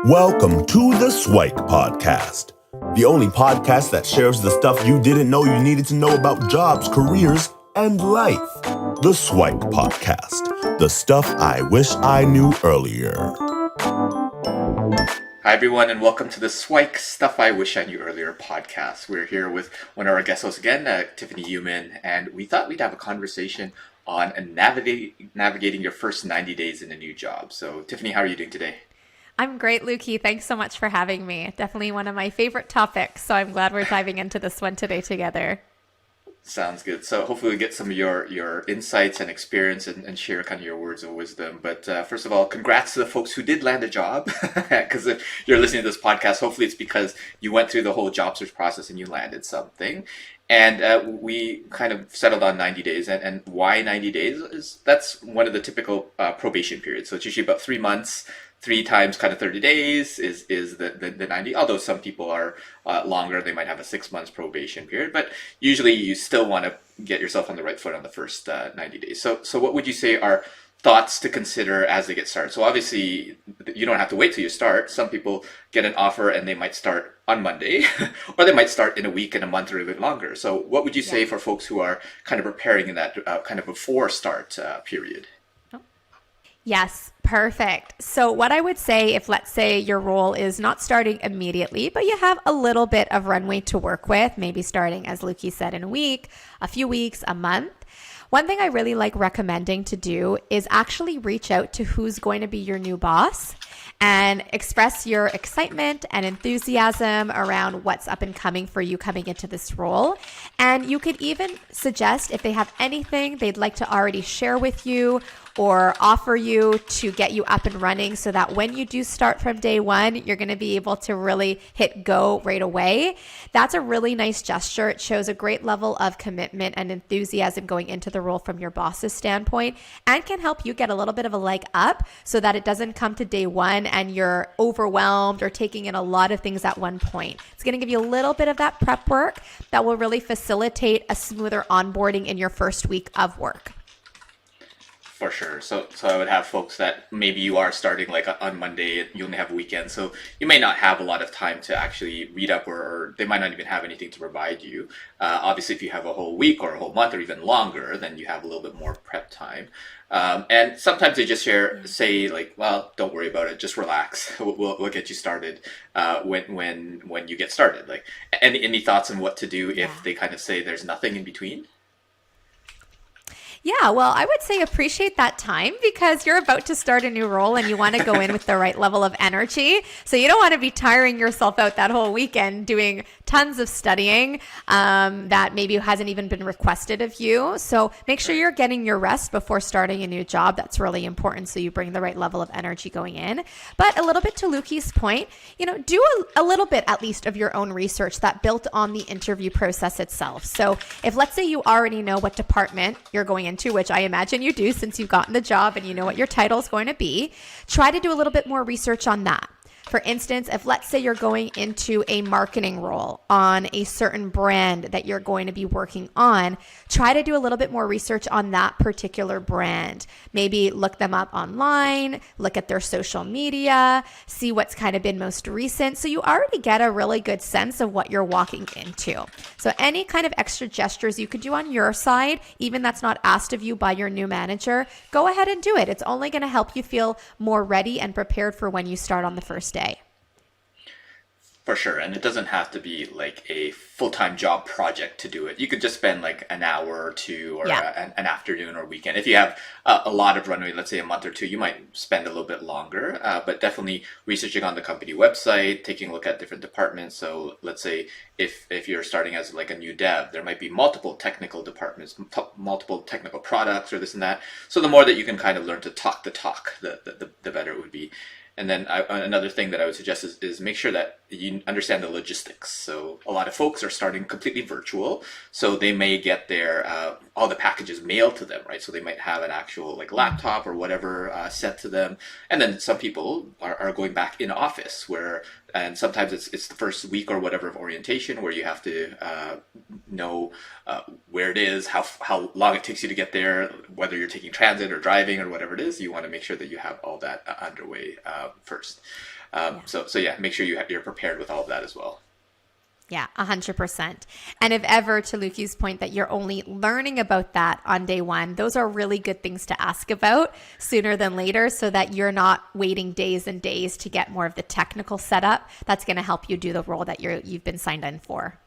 Welcome to the SWIKE podcast, the only podcast that shares the stuff you didn't know you needed to know about jobs, careers, and life. The SWIKE podcast, the stuff I wish I knew earlier. Hi, everyone, and welcome to the SWIKE Stuff I Wish I Knew Earlier podcast. We're here with one of our guest hosts again, Tiffany, Uman, and we thought we'd have a conversation on navigating your first 90 days in a new job. So, Tiffany, how are you doing today? I'm great, Lukey. Thanks so much for having me. Definitely one of my favorite topics, so I'm glad we're diving into this one today together. Sounds good. So hopefully we get some of your insights and experience and share kind of your words of wisdom. But first of all, congrats to the folks who did land a job. Because if you're listening to this podcast, hopefully it's because you went through the whole job search process and you landed something. And we kind of settled on 90 days. And why 90 days? That's one of the typical probation periods. So it's usually about 3 months. 3 times kind of 30 days is the 90, although some people are longer. They might have a 6 months probation period, but usually you still want to get yourself on the right foot on the first 90 days. So what would you say are thoughts to consider as they get started? So obviously you don't have to wait till you start. Some people get an offer and they might start on Monday or they might start in a week, in a month, or even longer. So what would you say for folks who are kind of preparing in that kind of before start period? Yes, perfect. So what I would say, if let's say your role is not starting immediately, but you have a little bit of runway to work with, maybe starting, as Lukey said, in a week, a few weeks, a month. One thing I really like recommending to do is actually reach out to who's going to be your new boss and express your excitement and enthusiasm around what's up and coming for you coming into this role. And you could even suggest if they have anything they'd like to already share with you or offer you to get you up and running so that when you do start from day one, you're going to be able to really hit go right away. That's a really nice gesture. It shows a great level of commitment and enthusiasm going into the role from your boss's standpoint and can help you get a little bit of a leg up so that it doesn't come to day one and you're overwhelmed or taking in a lot of things at one point. It's going to give you a little bit of that prep work that will really facilitate a smoother onboarding in your first week of work. For sure. So I would have folks that maybe you are starting like on Monday and you only have a weekend. So you may not have a lot of time to actually read up or they might not even have anything to provide you. Obviously, if you have a whole week or a whole month or even longer, then you have a little bit more prep time. And sometimes they just say like, well, don't worry about it. Just relax. We'll get you started when you get started. Like any thoughts on what to do if they kind of say there's nothing in between? Yeah, well, I would say appreciate that time because you're about to start a new role and you want to go in with the right level of energy. So you don't want to be tiring yourself out that whole weekend doing tons of studying that maybe hasn't even been requested of you. So make sure you're getting your rest before starting a new job. That's really important so you bring the right level of energy going in. But a little bit to Lukey's point, do a little bit at least of your own research that built on the interview process itself. So if let's say you already know what department you're going into, which I imagine you do since you've gotten the job and you know what your title is going to be, try to do a little bit more research on that. For instance, if let's say you're going into a marketing role on a certain brand that you're going to be working on, try to do a little bit more research on that particular brand. Maybe look them up online, look at their social media, see what's kind of been most recent. So you already get a really good sense of what you're walking into. So any kind of extra gestures you could do on your side, even that's not asked of you by your new manager, go ahead and do it. It's only going to help you feel more ready and prepared for when you start on the first day. For sure. And it doesn't have to be like a full-time job project to do it. You could just spend like an hour or two or an afternoon or weekend. If you have a lot of runway, let's say a month or two, you might spend a little bit longer, but definitely researching on the company website, taking a look at different departments. So let's say if you're starting as like a new dev, there might be multiple technical departments, multiple technical products or this and that. So the more that you can kind of learn to talk the talk, the better it would be. And then another thing that I would suggest is make sure that you understand the logistics. So a lot of folks are starting completely virtual, so they may get their all the packages mailed to them, right? So they might have an actual like laptop or whatever sent to them. And then some people are going back in office and sometimes it's the first week or whatever of orientation where you have to know where it is, how long it takes you to get there, whether you're taking transit or driving or whatever it is. You want to make sure that you have all that underway first. So yeah, make sure you're prepared with all of that as well. Yeah, 100%. And if ever, to Luki's point, that you're only learning about that on day one, those are really good things to ask about sooner than later so that you're not waiting days and days to get more of the technical setup. That's going to help you do the role that you've been signed in for.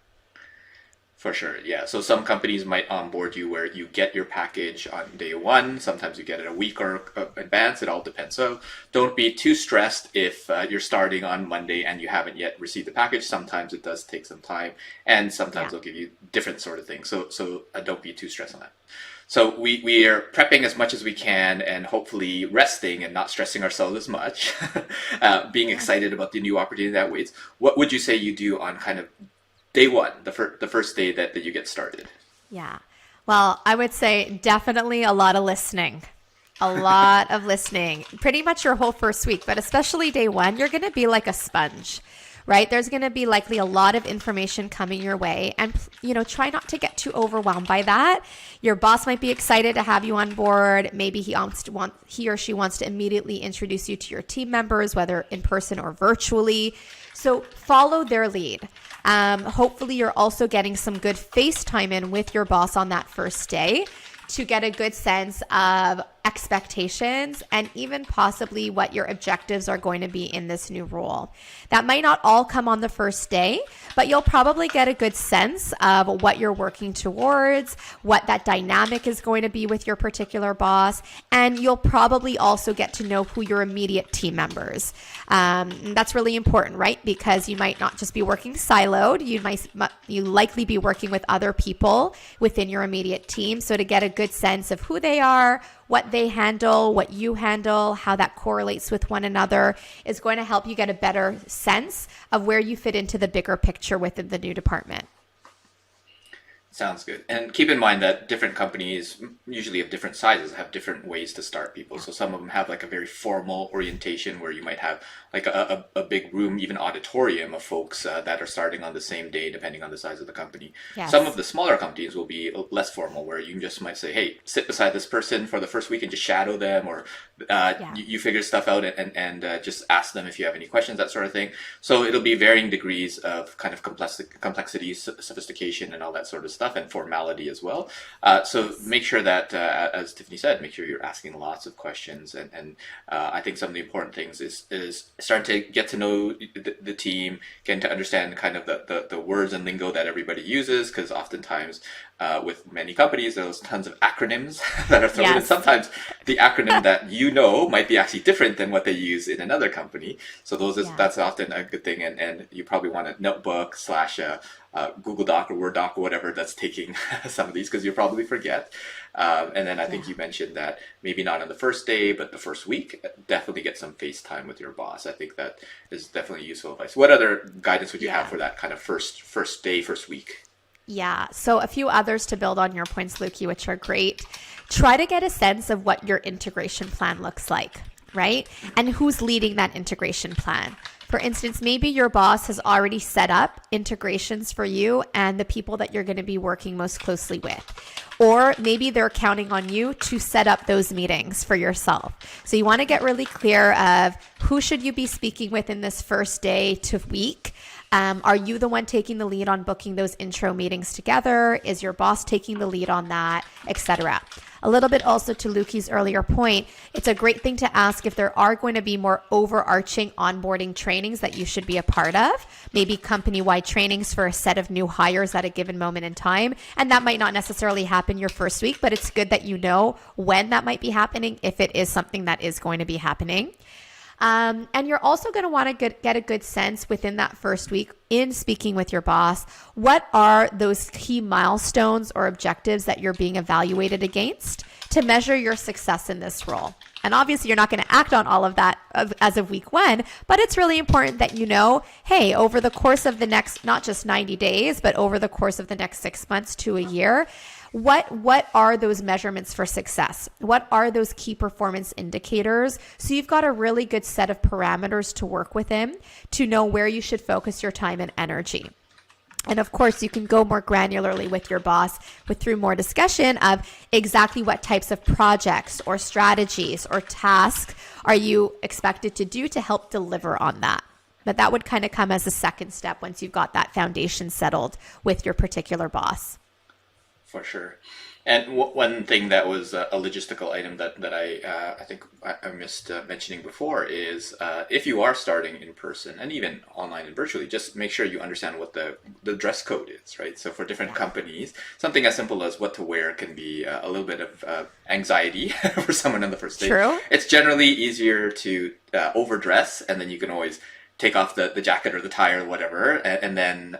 For sure, yeah. So some companies might onboard you where you get your package on day one. Sometimes you get it a week or advance. It all depends. So don't be too stressed if you're starting on Monday and you haven't yet received the package. Sometimes it does take some time, and sometimes they'll give you different sort of things. So don't be too stressed on that. So we are prepping as much as we can and hopefully resting and not stressing ourselves as much, being excited about the new opportunity that waits. What would you say you do on kind of day one, the first day that you get started? Yeah. Well, I would say definitely a lot of listening. A lot of listening. Pretty much your whole first week, but especially day one, you're going to be like a sponge, right? There's going to be likely a lot of information coming your way, and try not to get too overwhelmed by that. Your boss might be excited to have you on board. Maybe he or she wants to immediately introduce you to your team members, whether in person or virtually. So follow their lead. Hopefully you're also getting some good FaceTime in with your boss on that first day to get a good sense of expectations and even possibly what your objectives are going to be in this new role. That might not all come on the first day, but you'll probably get a good sense of what you're working towards, what that dynamic is going to be with your particular boss, and you'll probably also get to know who your immediate team members. That's really important, right? Because you might not just be working siloed. You likely be working with other people within your immediate team. So to get a good sense of who they are, what they handle, what you handle, how that correlates with one another is going to help you get a better sense of where you fit into the bigger picture within the new department. Sounds good. And keep in mind that different companies, usually of different sizes, have different ways to start people. So some of them have like a very formal orientation where you might have like a big room, even auditorium of folks that are starting on the same day, depending on the size of the company. Yes. Some of the smaller companies will be less formal, where you just might say, hey, sit beside this person for the first week and just shadow them, or you figure stuff out and just ask them if you have any questions, that sort of thing. So it'll be varying degrees of kind of complexity, sophistication, and all that sort of stuff, and formality as well. So make sure that, as Tiffany said, make sure you're asking lots of questions. And I think some of the important things is starting to get to know the team, getting to understand kind of the words and lingo that everybody uses, because oftentimes with many companies, there's tons of acronyms that are thrown in. Sometimes the acronym that might be actually different than what they use in another company. So that's often a good thing. And you probably want a notebook / Google Doc or Word doc or whatever that's taking some of these, because you'll probably forget. And then I think you mentioned that maybe not on the first day, but the first week, definitely get some FaceTime with your boss. I think that is definitely useful advice. What other guidance would you have for that kind of first day, first week? Yeah. So a few others to build on your points, Luki, which are great. Try to get a sense of what your integration plan looks like, right? And who's leading that integration plan. For instance, maybe your boss has already set up integrations for you and the people that you're going to be working most closely with. Or maybe they're counting on you to set up those meetings for yourself. So you want to get really clear of who should you be speaking with in this first day to week. Are you the one taking the lead on booking those intro meetings together? Is your boss taking the lead on that, etc.? A little bit also to Luki's earlier point, it's a great thing to ask if there are going to be more overarching onboarding trainings that you should be a part of, maybe company-wide trainings for a set of new hires at a given moment in time. And that might not necessarily happen your first week, but it's good that you know when that might be happening, if it is something that is going to be happening. And you're also going to want to get a good sense within that first week in speaking with your boss. What are those key milestones or objectives that you're being evaluated against to measure your success in this role? And obviously, you're not going to act on all of that as of week one, but it's really important that you know, hey, over the course of the next, not just 90 days, but over the course of the next 6 months to a year, what are those measurements for success? What are those key performance indicators? So you've got a really good set of parameters to work within to know where you should focus your time and energy. And of course, you can go more granularly with your boss through more discussion of exactly what types of projects or strategies or tasks are you expected to do to help deliver on that. But that would kind of come as a second step once you've got that foundation settled with your particular boss. For sure. And one thing that was a logistical item that I think I missed mentioning before is if you are starting in person and even online and virtually, just make sure you understand what the dress code is, right? So for different companies, something as simple as what to wear can be a little bit of anxiety for someone on the first day. True. It's generally easier to overdress, and then you can always take off the jacket or the tie or whatever, and then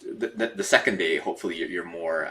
the second day, hopefully you're more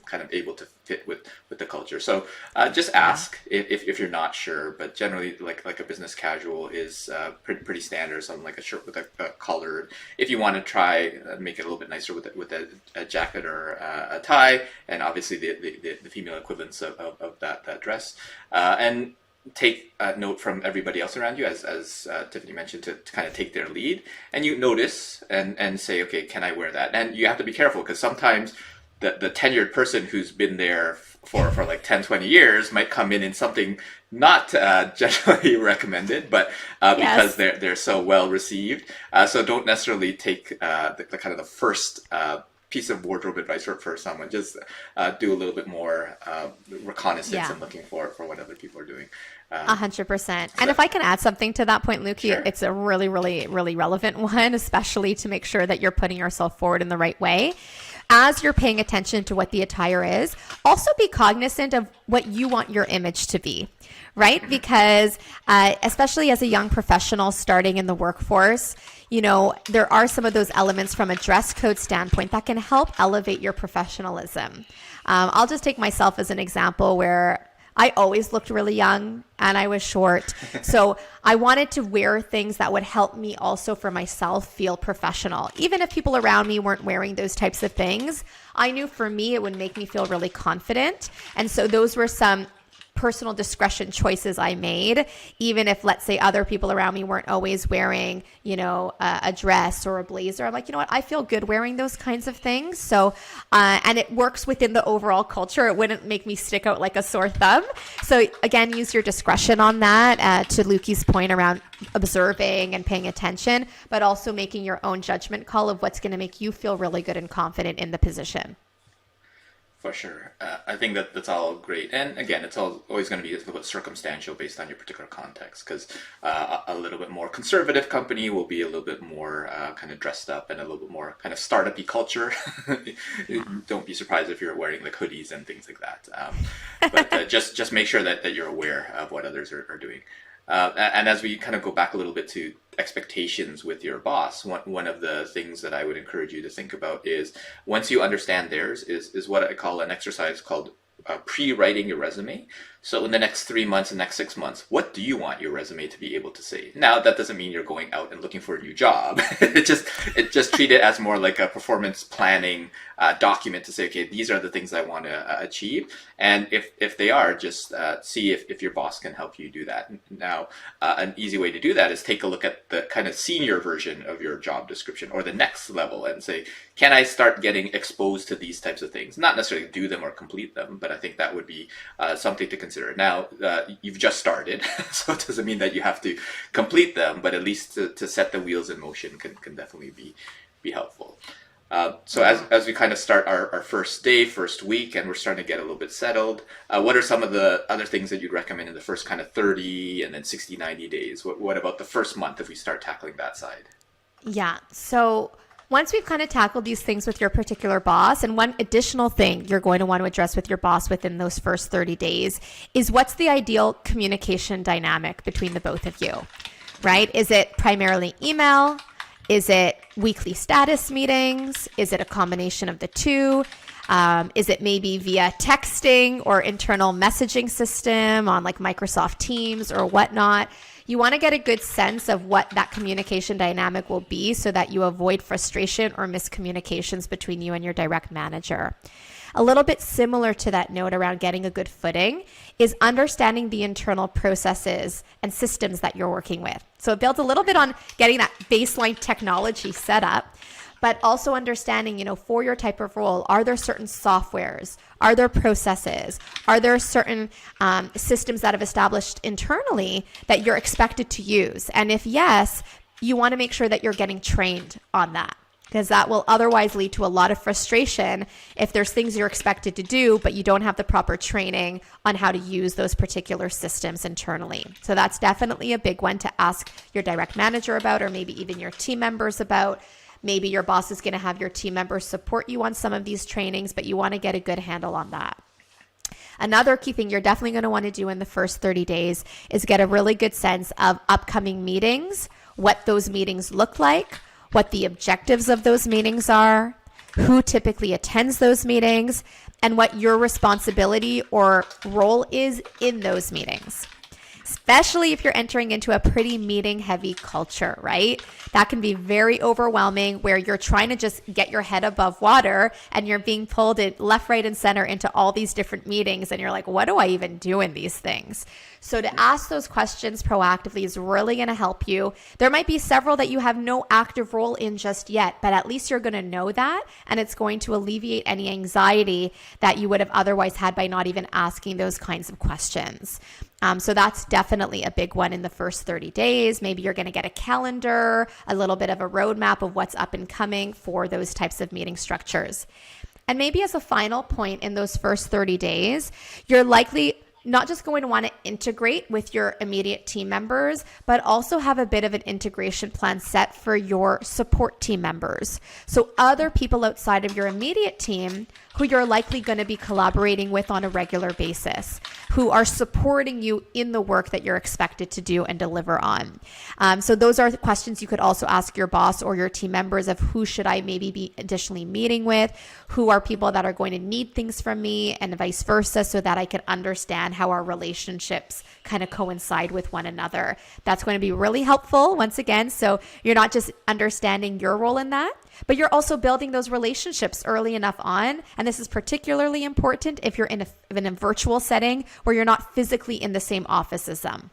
kind of able to fit with the culture. So just ask if you're not sure, but generally like a business casual is pretty standard, something like a shirt with a collar. If you want to try make it a little bit nicer with a jacket or a tie, and obviously the female equivalents of that dress, and take note from everybody else around you, as Tiffany mentioned, to kind of take their lead, and you notice and say, okay, can I wear that? And you have to be careful, because sometimes the tenured person who's been there for like 10, 20 years might come in something not generally recommended, but because they're so well received. So don't necessarily take the kind of the first piece of wardrobe advice for someone. Just do a little bit more reconnaissance and looking for what other people are doing. 100%. And if I can add something to that point, Luke, sure. It's a really, really, really relevant one, especially to make sure that you're putting yourself forward in the right way. As you're paying attention to what the attire is, also be cognizant of what you want your image to be, right? Because especially as a young professional starting in the workforce, there are some of those elements from a dress code standpoint that can help elevate your professionalism. I'll just take myself as an example where I always looked really young and I was short. So I wanted to wear things that would help me also for myself feel professional. Even if people around me weren't wearing those types of things, I knew for me it would make me feel really confident. And so those were some personal discretion choices I made, even if, let's say, other people around me weren't always wearing, a dress or a blazer. I'm like, you know what? I feel good wearing those kinds of things. So, and it works within the overall culture. It wouldn't make me stick out like a sore thumb. So again, use your discretion on that, to Lukey's point around observing and paying attention, but also making your own judgment call of what's going to make you feel really good and confident in the position. For sure. I think that's all great. And again, it's always going to be a little bit circumstantial based on your particular context, because a little bit more conservative company will be a little bit more kind of dressed up and a little bit more kind of startup-y culture. Don't be surprised if you're wearing like hoodies and things like that. But just make sure that you're aware of what others are doing. And as we kind of go back a little bit to expectations with your boss, one of the things that I would encourage you to think about is, once you understand theirs, is what I call an exercise called pre-writing your resume. So in the next 3 months and next 6 months, what do you want your resume to be able to say? Now, that doesn't mean you're going out and looking for a new job. it just treat it as more like a performance planning document to say, okay, these are the things I want to achieve. And if they are, just see if your boss can help you do that. Now, an easy way to do that is take a look at the kind of senior version of your job description, or the next level, and say, can I start getting exposed to these types of things? Not necessarily do them or complete them, but I think that would be something to consider. Now, you've just started, so it doesn't mean that you have to complete them, but at least to set the wheels in motion can definitely be helpful. So as we kind of start our first day, first week, and we're starting to get a little bit settled, what are some of the other things that you'd recommend in the first kind of 30 and then 60, 90 days? What about the first month if we start tackling that side? Yeah. So once we've kind of tackled these things with your particular boss, and one additional thing you're going to want to address with your boss within those first 30 days is, what's the ideal communication dynamic between the both of you, right? Is it primarily email? Is it weekly status meetings? Is it a combination of the two? Is it maybe via texting or internal messaging system on like Microsoft Teams or whatnot? You want to get a good sense of what that communication dynamic will be, so that you avoid frustration or miscommunications between you and your direct manager. A little bit similar to that note around getting a good footing is understanding the internal processes and systems that you're working with. So it builds a little bit on getting that baseline technology set up. But also understanding, for your type of role, are there certain softwares? Are there processes? Are there certain systems that have established internally that you're expected to use? And if yes, you want to make sure that you're getting trained on that, because that will otherwise lead to a lot of frustration if there's things you're expected to do, but you don't have the proper training on how to use those particular systems internally. So that's definitely a big one to ask your direct manager about, or maybe even your team members about. Maybe your boss is going to have your team members support you on some of these trainings, but you want to get a good handle on that. Another key thing you're definitely going to want to do in the first 30 days is get a really good sense of upcoming meetings, what those meetings look like, what the objectives of those meetings are, who typically attends those meetings, and what your responsibility or role is in those meetings. Especially if you're entering into a pretty meeting heavy culture, right? That can be very overwhelming, where you're trying to just get your head above water and you're being pulled left, right, and center into all these different meetings. And you're like, what do I even do in these things? So to ask those questions proactively is really going to help you. There might be several that you have no active role in just yet, but at least you're going to know that, and it's going to alleviate any anxiety that you would have otherwise had by not even asking those kinds of questions. So that's definitely a big one in the first 30 days. Maybe you're going to get a calendar, a little bit of a roadmap of what's up and coming for those types of meeting structures. And maybe as a final point in those first 30 days, you're likely not just going to want to integrate with your immediate team members, but also have a bit of an integration plan set for your support team members. So other people outside of your immediate team who you're likely going to be collaborating with on a regular basis, who are supporting you in the work that you're expected to do and deliver on. So those are the questions you could also ask your boss or your team members of who should I maybe be additionally meeting with, who are people that are going to need things from me, and vice versa, so that I can understand how our relationships kind of coincide with one another. That's going to be really helpful once again. So you're not just understanding your role in that, but you're also building those relationships early enough on. And this is particularly important if you're in a virtual setting where you're not physically in the same office as them.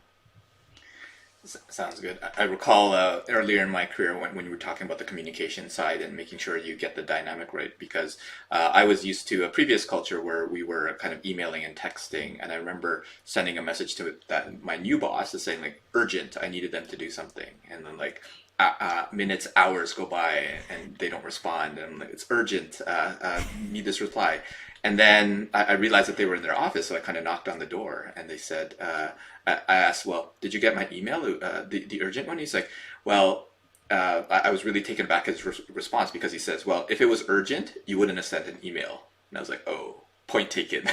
Sounds good. I recall earlier in my career when you were talking about the communication side and making sure you get the dynamic right, because I was used to a previous culture where we were kind of emailing and texting, and I remember sending a message to my new boss is saying like, urgent, I needed them to do something, and then like minutes, hours go by and they don't respond, and I'm like, it's urgent, need this reply. And then I realized that they were in their office, so I kind of knocked on the door, and they said, I asked, well, did you get my email, the urgent one? He's like, well, I was really taken aback at his response, because he says, well, if it was urgent, you wouldn't have sent an email. And I was like, oh, point taken.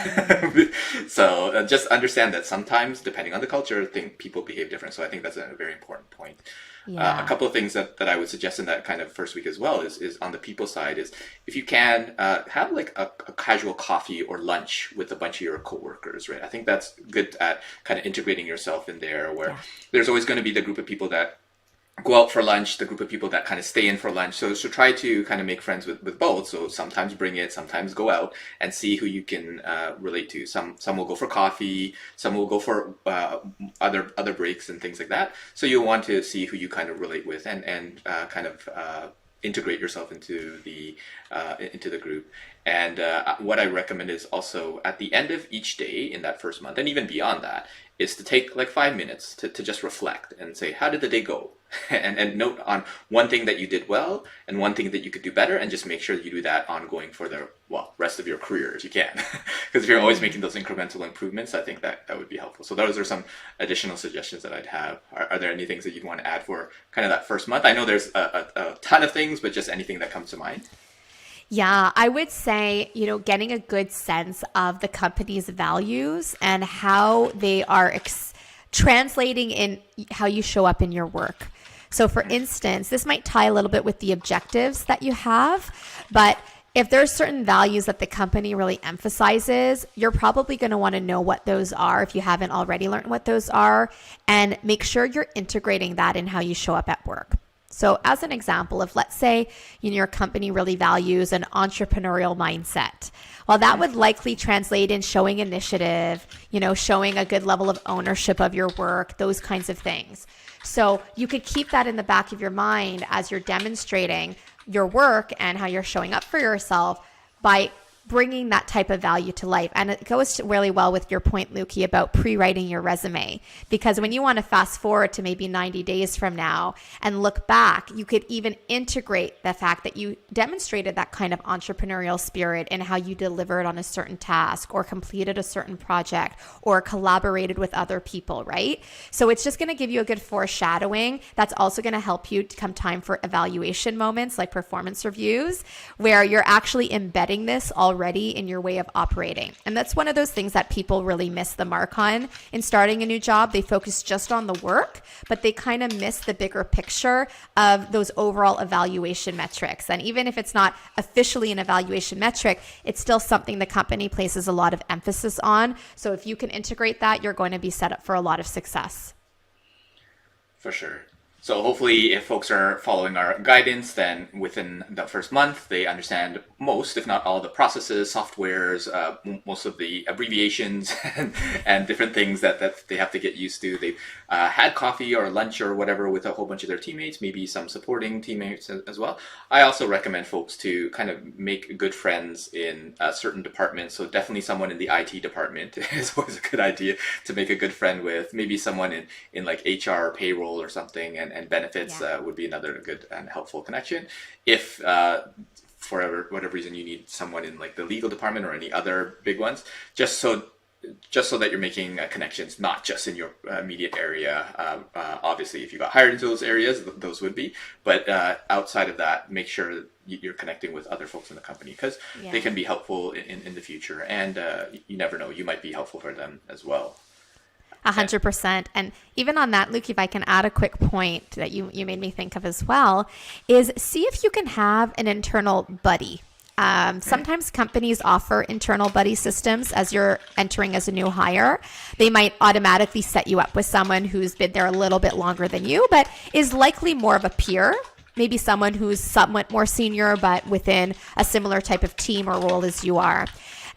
So just understand that sometimes, depending on the culture, people behave different. So I think that's a very important point. Yeah. A couple of things that I would suggest in that kind of first week as well is on the people side is, if you can, have like a casual coffee or lunch with a bunch of your coworkers, right? I think that's good at kind of integrating yourself in there, where there's always going to be the group of people that go out for lunch, the group of people that kind of stay in for lunch. So try to kind of make friends with both. So sometimes bring it, sometimes go out and see who you can relate to. Some will go for coffee, some will go for other breaks and things like that. So you'll want to see who you kind of relate with and kind of integrate yourself into the group. And what I recommend is also at the end of each day in that first month, and even beyond that, is to take like 5 minutes to just reflect and say, how did the day go? and note on one thing that you did well and one thing that you could do better, and just make sure that you do that ongoing for the rest of your career if you can. Because if you're always making those incremental improvements, I think that would be helpful. So those are some additional suggestions that I'd have. Are there any things that you'd want to add for kind of that first month? I know there's a ton of things, but just anything that comes to mind. Yeah, I would say, getting a good sense of the company's values and how they are translating in how you show up in your work. So for instance, this might tie a little bit with the objectives that you have, but if there's certain values that the company really emphasizes, you're probably going to want to know what those are if you haven't already learned what those are, and make sure you're integrating that in how you show up at work. So as an example, if let's say your company really values an entrepreneurial mindset, well, that would likely translate in showing initiative, showing a good level of ownership of your work, those kinds of things. So you could keep that in the back of your mind as you're demonstrating your work and how you're showing up for yourself by bringing that type of value to life. And it goes really well with your point, Lukey, about pre-writing your resume. Because when you want to fast forward to maybe 90 days from now and look back, you could even integrate the fact that you demonstrated that kind of entrepreneurial spirit in how you delivered on a certain task or completed a certain project or collaborated with other people, right? So it's just going to give you a good foreshadowing. That's also going to help you to come time for evaluation moments like performance reviews, where you're actually embedding this already in your way of operating. And that's one of those things that people really miss the mark on in starting a new job. They focus just on the work, but they kind of miss the bigger picture of those overall evaluation metrics. And even if it's not officially an evaluation metric, it's still something the company places a lot of emphasis on. So if you can integrate that, you're going to be set up for a lot of success. For sure. So hopefully if folks are following our guidance, then within the first month, they understand most, if not all, the processes, softwares, most of the abbreviations and different things that they have to get used to. They've had coffee or lunch or whatever with a whole bunch of their teammates, maybe some supporting teammates as well. I also recommend folks to kind of make good friends in certain departments. So definitely someone in the IT department is always a good idea to make a good friend with. Maybe someone in like HR or payroll or something, and benefits would be another good and helpful connection. If for whatever reason you need someone in like the legal department or any other big ones, just so that you're making connections, not just in your immediate area. Obviously, if you got hired into those areas, those would be. But outside of that, make sure you're connecting with other folks in the company, because they can be helpful in the future. And you never know, you might be helpful for them as well. 100%. And even on that, Luke, if I can add a quick point that you made me think of as well, is see if you can have an internal buddy. Sometimes companies offer internal buddy systems as you're entering as a new hire. They might automatically set you up with someone who's been there a little bit longer than you, but is likely more of a peer. Maybe someone who's somewhat more senior, but within a similar type of team or role as you are.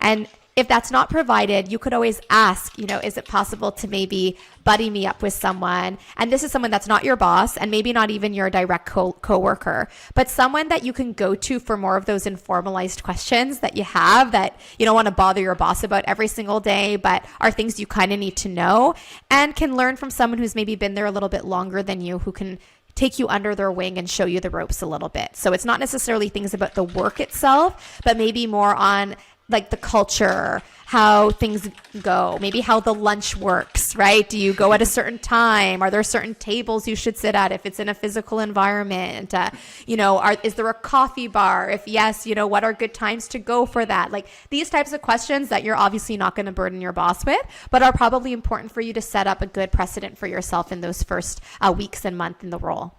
And if that's not provided, you could always ask, is it possible to maybe buddy me up with someone? And this is someone that's not your boss and maybe not even your direct coworker, but someone that you can go to for more of those informalized questions that you have that you don't want to bother your boss about every single day, but are things you kind of need to know and can learn from someone who's maybe been there a little bit longer than you, who can take you under their wing and show you the ropes a little bit. So it's not necessarily things about the work itself, but maybe more on like the culture, how things go, maybe how the lunch works, right? Do you go at a certain time? Are there certain tables you should sit at if it's in a physical environment? Is there a coffee bar? If yes, what are good times to go for that? Like these types of questions that you're obviously not going to burden your boss with, but are probably important for you to set up a good precedent for yourself in those first weeks and month in the role.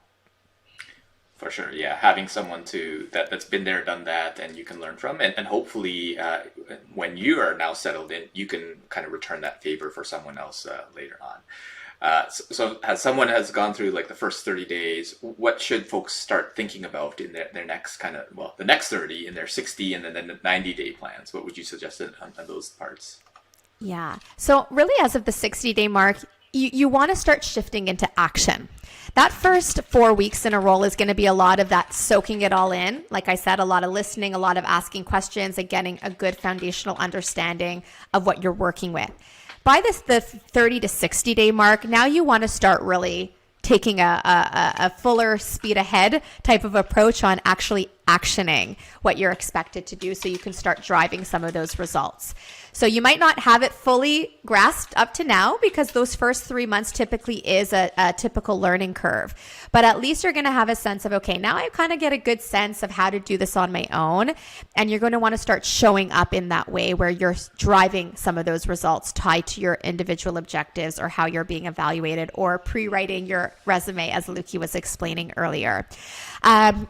For sure, yeah. Having someone that's been there, done that, and you can learn from, and hopefully when you are now settled in, you can kind of return that favor for someone else later on. So as someone has gone through like the first 30 days, what should folks start thinking about in their next the next 30, in their 60, and then the 90-day plans? What would you suggest on those parts? Yeah. So really, as of the 60-day mark, you want to start shifting into action. That first 4 weeks in a role is going to be a lot of that soaking it all in. Like I said, a lot of listening, a lot of asking questions, and getting a good foundational understanding of what you're working with. By the 30 to 60 day mark, now you want to start really taking a fuller speed ahead type of approach on actually actioning what you're expected to do so you can start driving some of those results. So you might not have it fully grasped up to now because those first 3 months typically is a typical learning curve. But at least you're going to have a sense of, okay, now I kind of get a good sense of how to do this on my own. And you're going to want to start showing up in that way where you're driving some of those results tied to your individual objectives or how you're being evaluated, or pre-writing your resume, as Lukey was explaining earlier.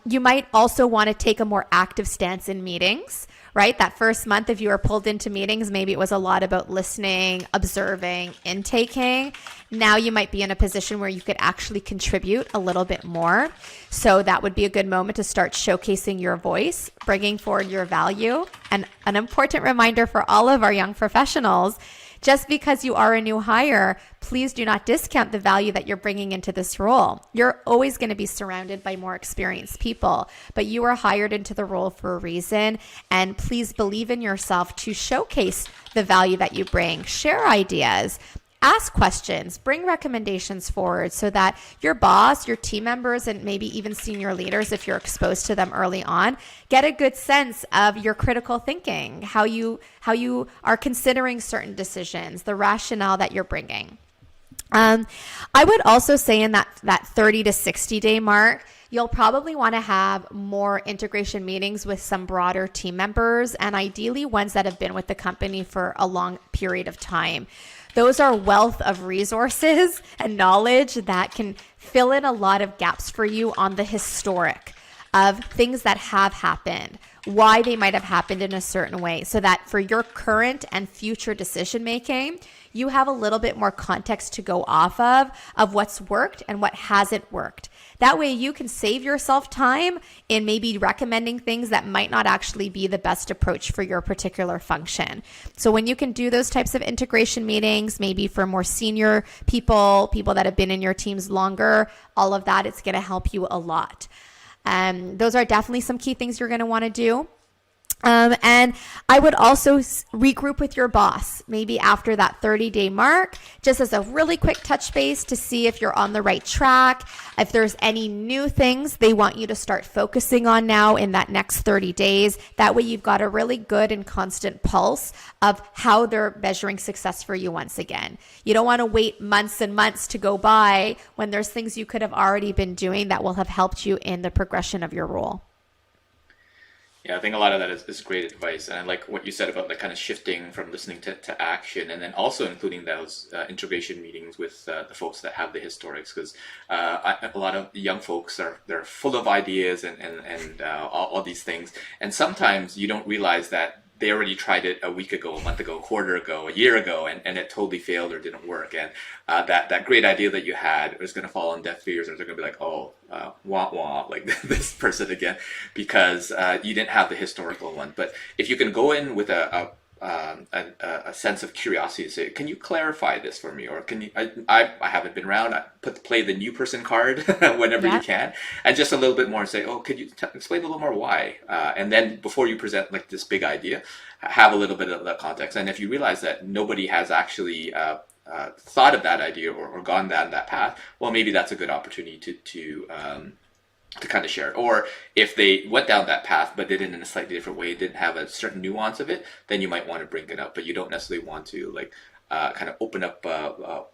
You might also want to take a more active stance in meetings, right? That first month, if you were pulled into meetings, maybe it was a lot about listening, observing, intaking. Now you might be in a position where you could actually contribute a little bit more. So that would be a good moment to start showcasing your voice, bringing forward your value. And an important reminder for all of our young professionals Just because you are a new hire, please do not discount the value that you're bringing into this role. You're always going to be surrounded by more experienced people, but you are hired into the role for a reason. And please believe in yourself to showcase the value that you bring. Share ideas. Ask questions, bring recommendations forward so that your boss, your team members, and maybe even senior leaders, if you're exposed to them early on, get a good sense of your critical thinking, how you are considering certain decisions, the rationale that you're bringing. I would also say in that 30 to 60 day mark, you'll probably want to have more integration meetings with some broader team members, and ideally ones that have been with the company for a long period of time. Those are wealth of resources and knowledge that can fill in a lot of gaps for you on the historic of things that have happened, why they might have happened in a certain way, so that for your current and future decision making, you have a little bit more context to go off of what's worked and what hasn't worked. That way you can save yourself time in maybe recommending things that might not actually be the best approach for your particular function. So when you can do those types of integration meetings, maybe for more senior people that have been in your teams longer, all of that, it's going to help you a lot. Those are definitely some key things you're going to want to do. And I would also regroup with your boss, maybe after that 30-day mark, just as a really quick touch base to see if you're on the right track, if there's any new things they want you to start focusing on now in that next 30 days. That way you've got a really good and constant pulse of how they're measuring success for you once again. You don't want to wait months and months to go by when there's things you could have already been doing that will have helped you in the progression of your role. Yeah, I think a lot of that is great advice. And I like what you said about the kind of shifting from listening to action, and then also including those integration meetings with the folks that have the historics, because a lot of young folks they're full of ideas and all these things. And sometimes you don't realize that they already tried it a week ago, a month ago, a quarter ago, a year ago, and it totally failed or didn't work. And that great idea that you had is going to fall on deaf ears, and they're going to be like, oh, wah wah, like this person again, because you didn't have the historical one. But if you can go in with a sense of curiosity to say, can you clarify this for me? Or can you, I haven't been around, play the new person card whenever you can, and just a little bit more and say, oh, could you explain a little more why? And then before you present like this big idea, have a little bit of the context. And if you realize that nobody has actually thought of that idea or gone down that path, well, maybe that's a good opportunity to kind of share it. Or if they went down that path but did it in a slightly different way, didn't have a certain nuance of it, then you might want to bring it up, but you don't necessarily want to like kind of open up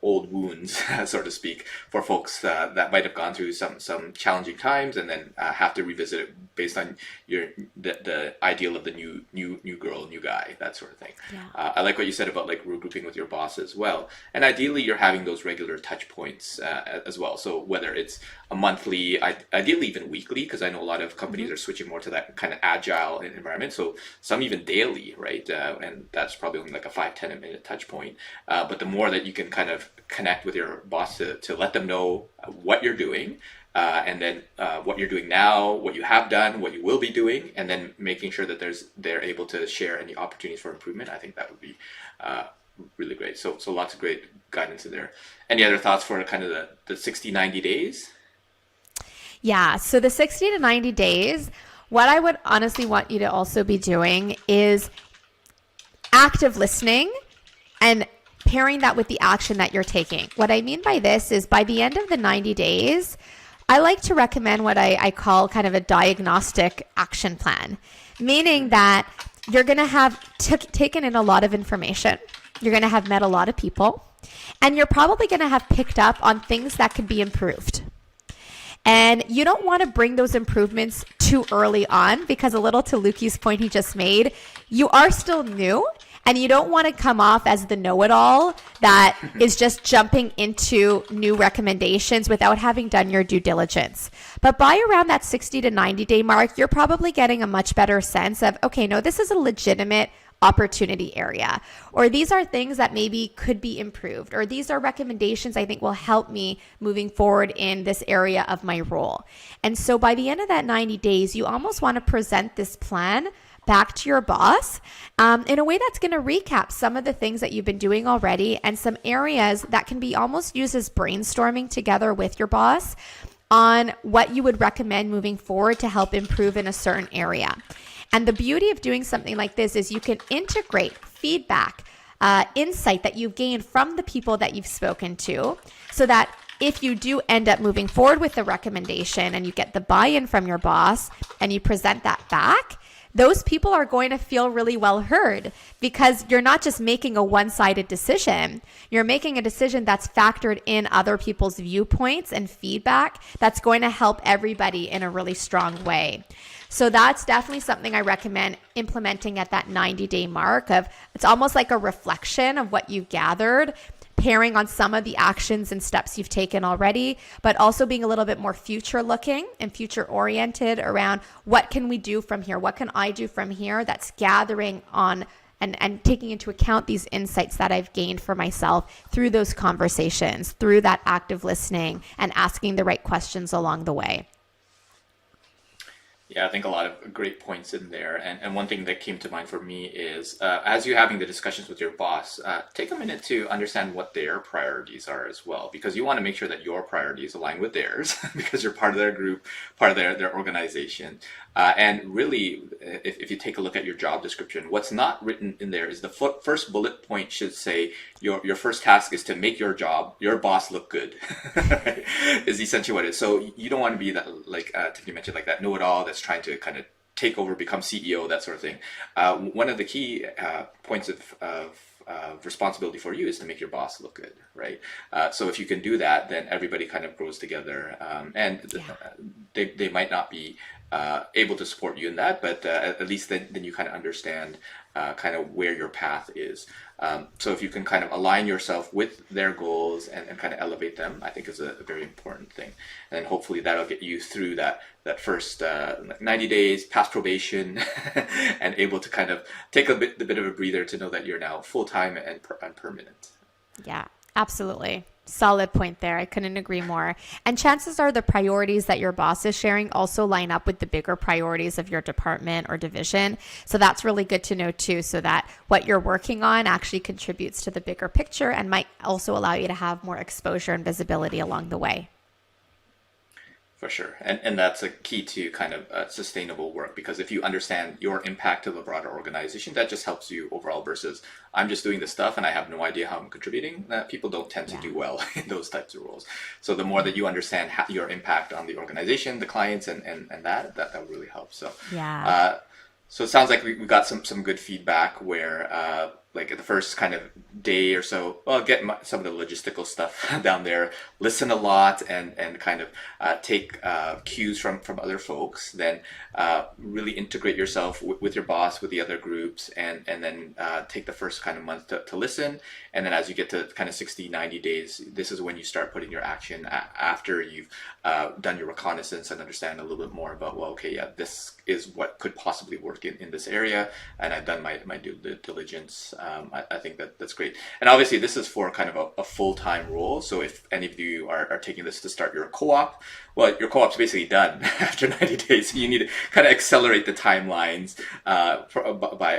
old wounds, so to speak, for folks that might have gone through some challenging times and then have to revisit it based on the ideal of the new girl, new guy, that sort of thing. Yeah. I like what you said about like regrouping with your boss as well, and ideally you're having those regular touch points as well. So whether it's a monthly, ideally even weekly, because I know a lot of companies are switching more to that kind of agile environment. So some even daily, right? And that's probably only like a 5-10 minute touch point. But the more that you can kind of connect with your boss to let them know what you're doing, and then what you're doing now, what you have done, what you will be doing, and then making sure that they're able to share any opportunities for improvement, I think that would be really great. So lots of great guidance in there. Any other thoughts for kind of the 60, 90 days? Yeah, so the 60 to 90 days, what I would honestly want you to also be doing is active listening and pairing that with the action that you're taking. What I mean by this is by the end of the 90 days, I like to recommend what I call kind of a diagnostic action plan, meaning that you're going to have taken in a lot of information. You're going to have met a lot of people, and you're probably going to have picked up on things that could be improved. And you don't want to bring those improvements too early on, because a little to Lukey's point he just made, you are still new, and you don't want to come off as the know-it-all that is just jumping into new recommendations without having done your due diligence. But by around that 60 to 90 day mark, you're probably getting a much better sense of, okay, no, this is a legitimate opportunity area, or these are things that maybe could be improved, or these are recommendations I think will help me moving forward in this area of my role. And so by the end of that 90 days, you almost want to present this plan back to your boss in a way that's going to recap some of the things that you've been doing already and some areas that can be almost used as brainstorming together with your boss on what you would recommend moving forward to help improve in a certain area. And the beauty of doing something like this is you can integrate feedback, insight that you've gained from the people that you've spoken to, so that if you do end up moving forward with the recommendation and you get the buy-in from your boss and you present that back, those people are going to feel really well heard, because you're not just making a one-sided decision. You're making a decision that's factored in other people's viewpoints and feedback that's going to help everybody in a really strong way. So that's definitely something I recommend implementing at that 90-day mark. It's almost like a reflection of what you've gathered, pairing on some of the actions and steps you've taken already, but also being a little bit more future looking and future oriented around what can we do from here? What can I do from here that's gathering on and taking into account these insights that I've gained for myself through those conversations, through that active listening and asking the right questions along the way. Yeah, I think a lot of great points in there. And one thing that came to mind for me is as you're having the discussions with your boss, take a minute to understand what their priorities are as well, because you want to make sure that your priorities align with theirs because you're part of their group, part of their organization. And really, if you take a look at your job description, what's not written in there is the first bullet point should say your first task is to make your boss look good, right? Is essentially what it is. So you don't want to be that, like Tiffany mentioned, like that know-it-all that's trying to kind of take over, become CEO, that sort of thing. One of the key points of responsibility for you is to make your boss look good, right? So if you can do that, then everybody kind of grows together, and they might not be able to support you in that, but at least then you kind of understand kind of where your path is. So if you can kind of align yourself with their goals and kind of elevate them, I think is a very important thing. And hopefully that'll get you through that first 90 days past probation and able to kind of take a bit of a breather to know that you're now full-time and permanent. Yeah, absolutely. Solid point there. I couldn't agree more. And chances are the priorities that your boss is sharing also line up with the bigger priorities of your department or division. So that's really good to know too, so that what you're working on actually contributes to the bigger picture and might also allow you to have more exposure and visibility along the way. For sure. And that's a key to kind of sustainable work, because if you understand your impact to the broader organization, that just helps you overall versus I'm just doing this stuff and I have no idea how I'm contributing. People don't tend to do well in those types of roles. So the more that you understand your impact on the organization, the clients, and that will really help. So so it sounds like we got some good feedback where like the first kind of day or so, well, get some of the logistical stuff down there, listen a lot and kind of take cues from other folks, then really integrate yourself with your boss, with the other groups, and then take the first kind of month to listen. And then as you get to kind of 60, 90 days, this is when you start putting your action after you've done your reconnaissance and understand a little bit more about, well, okay, yeah, this is what could possibly work in this area, and I've done my due diligence. I think that's great. And obviously this is for kind of a full-time role. So if any of you are taking this to start your co-op, well, your co-op's basically done after 90 days. So you need to kind of accelerate the timelines by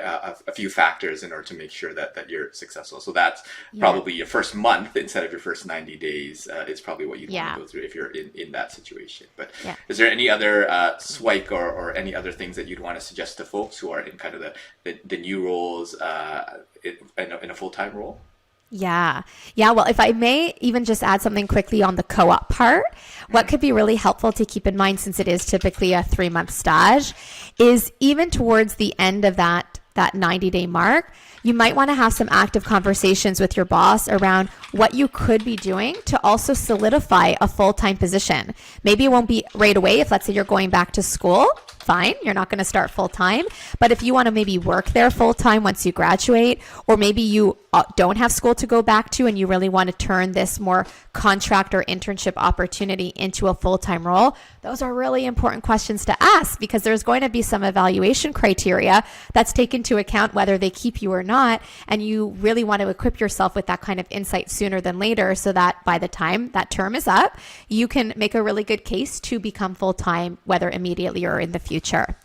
a few factors in order to make sure that you're successful. So that's probably your first month instead of your first 90 days is probly what you'd want to go through if you're in that situation. But is there any other SIWIKE or any other things that you'd want to suggest to folks who are in kind of the new roles in a full-time role? Yeah. Well, if I may even just add something quickly on the co-op part, what could be really helpful to keep in mind, since it is typically a 3-month stage, is even towards the end of that 90-day mark, you might want to have some active conversations with your boss around what you could be doing to also solidify a full-time position. Maybe it won't be right away. If let's say you're going back to school, fine, you're not going to start full-time. But if you want to maybe work there full-time once you graduate, or maybe you don't have school to go back to and you really want to turn this more contract or internship opportunity into a full-time role, those are really important questions to ask, because there's going to be some evaluation criteria that's taken into account whether they keep you or not. And you really want to equip yourself with that kind of insight sooner than later, so that by the time that term is up, you can make a really good case to become full-time, whether immediately or in the future.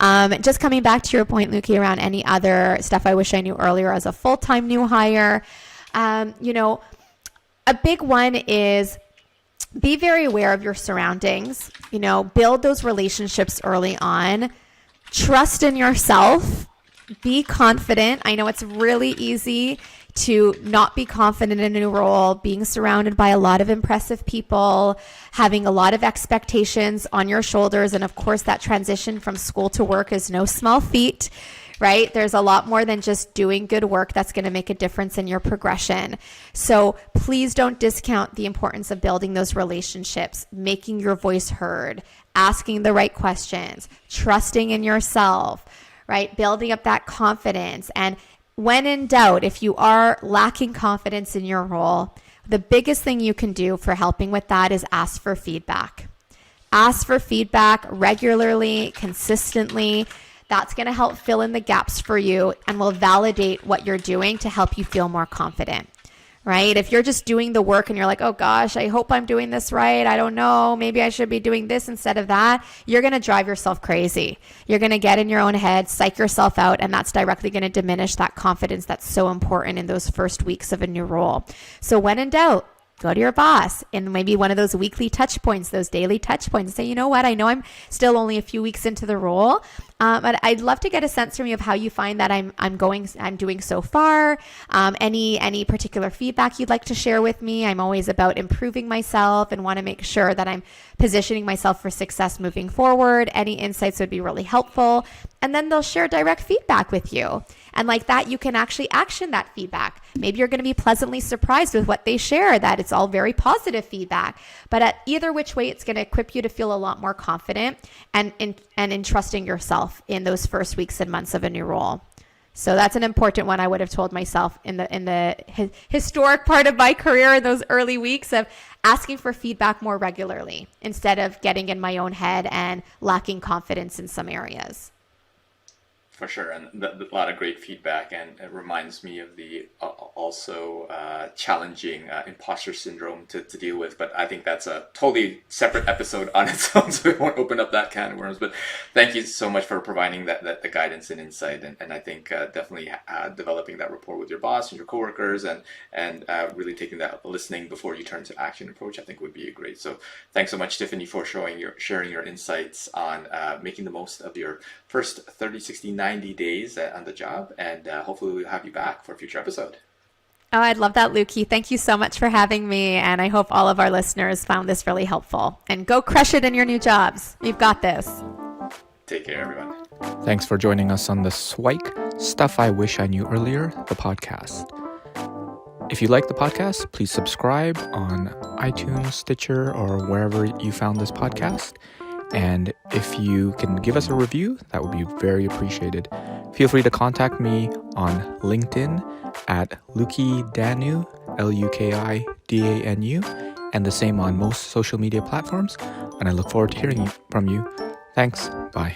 Just coming back to your point, Lukey, around any other stuff I wish I knew earlier as a full-time new hire, a big one is be very aware of your surroundings, build those relationships early on, trust in yourself, be confident. I know it's really easy to not be confident in a new role, being surrounded by a lot of impressive people, having a lot of expectations on your shoulders. And of course, that transition from school to work is no small feat, right? There's a lot more than just doing good work that's going to make a difference in your progression. So please don't discount the importance of building those relationships, making your voice heard, asking the right questions, trusting in yourself, right? Building up that confidence. And when in doubt, if you are lacking confidence in your role, the biggest thing you can do for helping with that is ask for feedback. Ask for feedback regularly, consistently. That's going to help fill in the gaps for you and will validate what you're doing to help you feel more confident, right? If you're just doing the work and you're like, oh gosh, I hope I'm doing this right. I don't know. Maybe I should be doing this instead of that. You're going to drive yourself crazy. You're going to get in your own head, psych yourself out, and that's directly going to diminish that confidence that's so important in those first weeks of a new role. So when in doubt, go to your boss and maybe one of those weekly touch points, those daily touch points, and say, you know what, I know I'm still only a few weeks into the role, but I'd love to get a sense from you of how you find that I'm doing so far. Any particular feedback you'd like to share with me? I'm always about improving myself and want to make sure that I'm positioning myself for success moving forward. Any insights would be really helpful. And then they'll share direct feedback with you. And like that, you can actually action that feedback. Maybe you're going to be pleasantly surprised with what they share, that it's all very positive feedback. But at either which way, it's going to equip you to feel a lot more confident and in trusting yourself in those first weeks and months of a new role. So that's an important one I would have told myself in the historic part of my career in those early weeks of asking for feedback more regularly instead of getting in my own head and lacking confidence in some areas. For sure, and a lot of great feedback, and it reminds me of the also challenging imposter syndrome to deal with. But I think that's a totally separate episode on its own, so we won't open up that can of worms. But thank you so much for providing the guidance and insight, and I think definitely developing that rapport with your boss and your coworkers, and really taking that listening before you turn to action approach, I think would be great. So thanks so much, Tiffany, for sharing your insights on making the most of your first 30, 60, 90 days on the job, and hopefully we'll have you back for a future episode. Oh, I'd love that, Lukey. Thank you so much for having me, and I hope all of our listeners found this really helpful. And go crush it in your new jobs. You've got this. Take care, everyone. Thanks for joining us on the SIWIKE Stuff I Wish I Knew Earlier, the podcast. If you like the podcast, please subscribe on iTunes, Stitcher, or wherever you found this podcast. And if you can give us a review, that would be very appreciated. Feel free to contact me on LinkedIn at Lukidanu, Lukidanu, and the same on most social media platforms. And I look forward to hearing from you. Thanks. Bye.